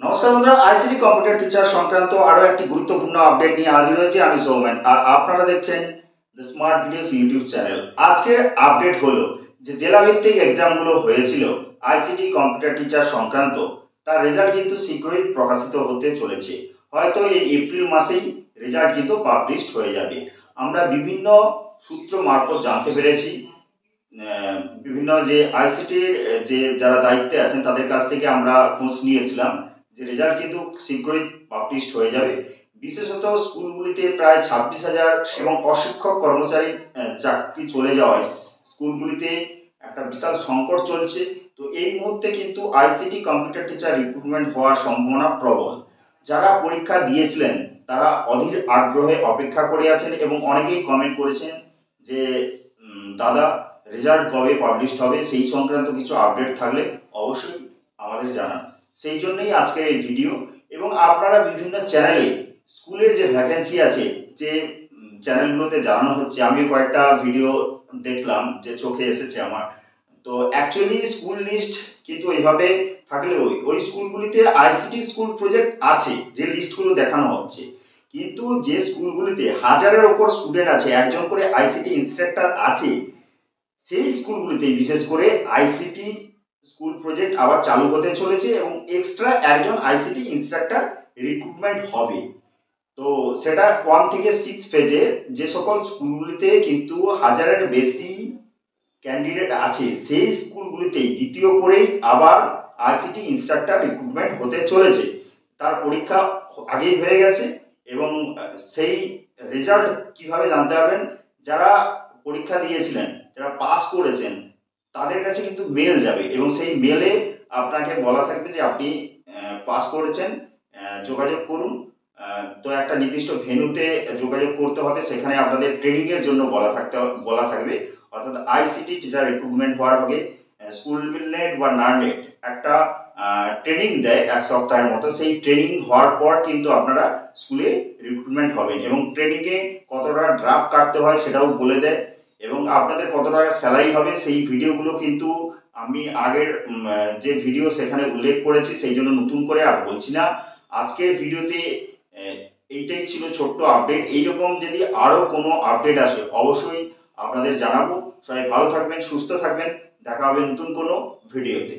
নমস্কার বন্ধুরা, ICT computer teacher সংক্রান্ত আরো একটি গুরুত্বপূর্ণ আপডেট নিয়ে হাজির হয়েছে আমি সৌমেন, আর আপনারা দেখছেন the smart videos YouTube channel. আজকের আপডেট হলো যে জেলাভিত্তিক এক্সামগুলো হয়েছিল আইসিটি কম্পিউটার টিচার সংক্রান্ত, তার রেজাল্ট কিন্তু শীঘ্রই প্রকাশিত হতে চলেছে। হয়তো এই এপ্রিল মাসেই রেজাল্ট কিন্তু পাবলিশড হয়ে যাবে। আমরা বিভিন্ন সূত্র মারফত জানতে পেরেছি, বিভিন্ন যে আইসিটির যে যারা দায়িত্বে আছেন তাদের কাছ থেকে আমরা খোঁজ নিয়েছিলাম যে রেজাল্ট কিন্তু শীঘ্রই পাবলিশড হয়ে যাবে। বিশেষত স্কুলগুলিতে প্রায় 26,000 এবং অশিক্ষক কর্মচারীর চাকরি চলে যাওয়ায় স্কুলগুলিতে একটা বিশাল সংকট চলছে। তো এই মুহূর্তে কিন্তু আইসিটি কম্পিউটার টিচার রিক্রুটমেন্ট হওয়ার সম্ভাবনা প্রবল। যারা পরীক্ষা দিয়েছিলেন তারা অধীর আগ্রহে অপেক্ষা করে আছেন এবং অনেকেই কমেন্ট করেছেন যে দাদা রেজাল্ট কবে পাবলিশড হবে, সেই সংক্রান্ত কিছু আপডেট থাকলে অবশ্যই আমাদের জানান। সেই জন্যই আজকের এই ভিডিও। এবং আপনারা বিভিন্ন চ্যানেলে স্কুলের যে ভ্যাকেন্সি আছে যে চ্যানেলগুলোতে জানানো হচ্ছে, আমি কয়েকটা ভিডিও দেখলাম যে চোখে এসেছে আমার। তো অ্যাকচুয়ালি স্কুল লিস্ট কিন্তু এইভাবে থাকলে ওই স্কুলগুলিতে আইসিটি স্কুল প্রজেক্ট আছে যে লিস্টগুলো দেখানো হচ্ছে, কিন্তু যে স্কুলগুলিতে হাজারের ওপর স্টুডেন্ট আছে, একজন করে আইসিটি ইনস্ট্রাক্টর আছে, সেই স্কুলগুলিতে বিশেষ করে আইসিটি স্কুল প্রজেক্ট আবার চালু হতে চলেছে এবং এক্সট্রা একজন আইসিটি ইনস্ট্রাক্টর রিক্রুটমেন্ট হবে। তো সেটা 1 থেকে 6 ফেজে যে সকল স্কুলগুলিতে কিন্তু হাজারের বেশি ক্যান্ডিডেট আছে সেই স্কুলগুলিতেই দ্বিতীয় করেই আবার আইসিটি ইনস্ট্রাক্টর রিক্রুটমেন্ট হতে চলেছে। তার পরীক্ষা আগেই হয়ে গেছে এবং সেই রেজাল্ট কিভাবে জানতে পারবেন, যারা পরীক্ষা দিয়েছিলেন, যারা পাস করেছেন তাদের কাছে কিন্তু মেল যাবে এবং সেই মেলে আপনাকে বলা থাকবে যে আপনি পাস করেছেন, যোগাযোগ করুন। তো একটা নির্দিষ্ট ভেন্যুতে যোগাযোগ করতে হবে, সেখানে আপনাদের ট্রেনিংয়ের জন্য বলা থাকবে। অর্থাৎ আইসিটি টিচার রিক্রুটমেন্ট হওয়ার আগে স্কুল নেট বা নারনেট একটা ট্রেনিং দেয় 1 সপ্তাহের মতো। সেই ট্রেনিং হওয়ার পর কিন্তু আপনারা স্কুলে রিক্রুটমেন্ট হবেন এবং ট্রেনিংয়ে কতটা ড্রাফট কাটতে হয় সেটাও বলে দেয় এবং আপনাদের কত টাকা স্যালারি হবে সেই ভিডিওগুলো কিন্তু আমি আগের যে ভিডিও সেখানে উল্লেখ করেছি, সেই জন্য নতুন করে আর বলছি না। আজকের ভিডিওতে এইটাই ছিল ছোট্ট আপডেট। এইরকম যদি আরও কোনো আপডেট আসে অবশ্যই আপনাদের জানাবো। সবাই ভালো থাকবেন, সুস্থ থাকবেন, দেখা হবে নতুন কোনো ভিডিওতে।